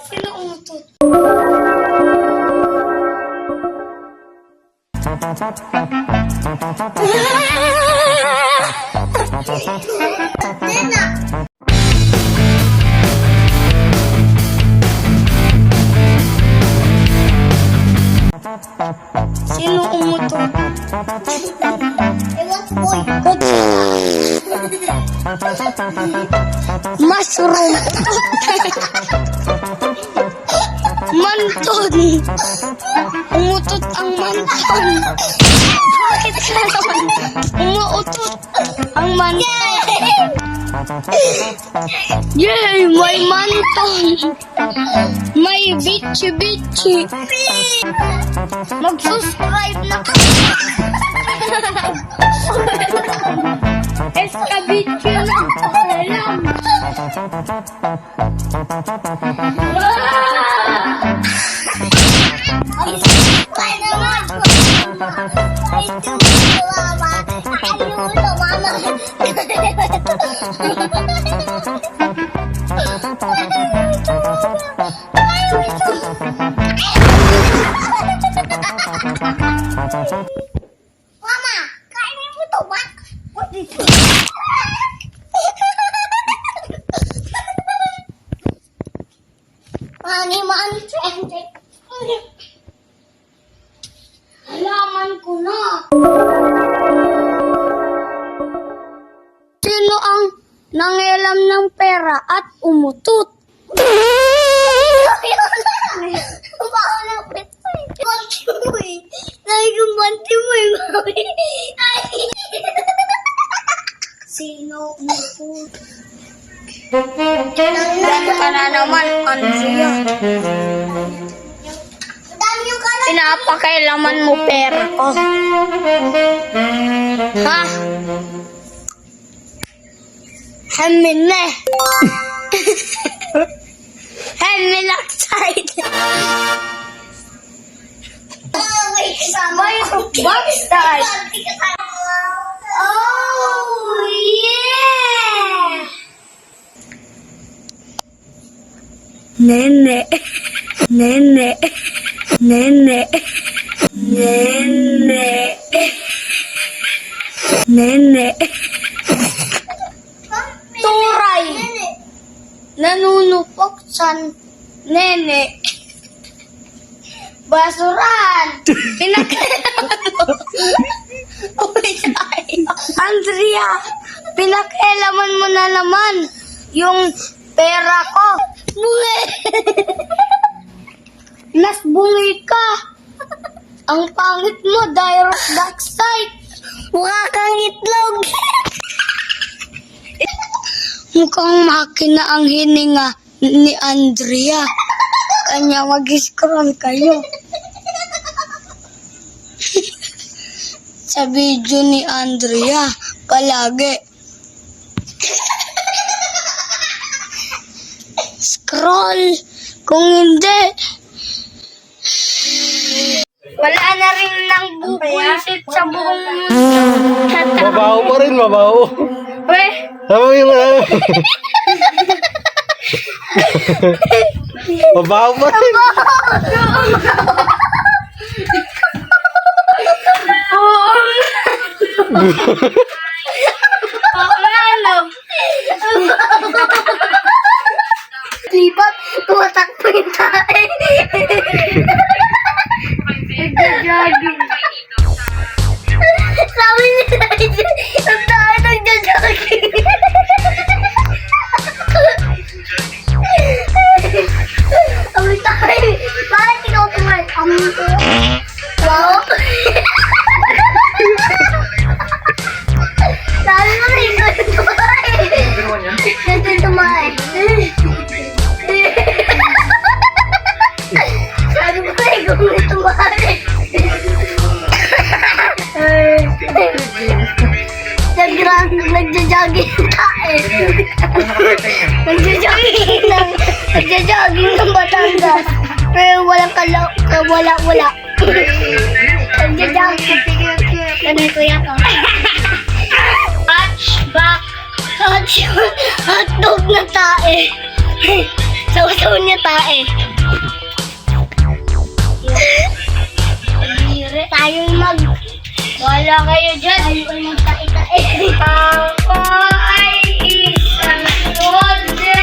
Sino umutot? Sino umutot? Ewan ko. Mushroom. Manton. Umutot ang manton. Bakit ka naman? Umuutot ang manton. Yay! May manton. May bitchy-bitchy. Mag-subscribe na ka. Escabitchy na alam. Ay naman. Ay tumama. Ay Mama, kainin mo to, Mak. Maniman, trending. Halaman ko na. Sino ang nangialam ng pera at umutot? Sino umutot? Dan ka na naman, Andrea. Pinapakailaman mo pera ko. Ha? Hamin na. Hamin outside. May backside. Oh, yeah! Nene. Nene. Nene. Nene. Nene. Turay. Nanunupok sa nene. Basuran. Andrea, pinakailaman mo na naman yung pera ko. Bungi. Mas bungi ka. Ang pangit mo, direct backside. Mukha kang itlog. Mukhang makina ang hininga ni Andrea. Kanya mag-scroll kayo. Sa video ni Andrea, palagi. Scroll. Kung hindi, wala na rin nang bubuisit sa buong mundo. Mabaho pa rin, mabaho. Weh, Tama yung mabaho pa rin. lipat, tumatakbo yung tae. Nagja-jogging. Sabi nila, yung tae nagja-jogging. Sabi tayo, bakit ikaw tumayo? Wow. Sabi mo rin, ikaw yung tumayo. Ikaw yung tumayo. Sabi mo rin, ikaw yung tumayo. Nagja-jogging tayo. Nagja-jogging ng Batangas. Pero walang wala. Nagja-jogging. Ganito yan ako. Hatchback. Hotdog na tae. Sausaw niya tae. Tayo'y wala kayo dyan. Tayo'y magtae-tae. Ako ay isang model.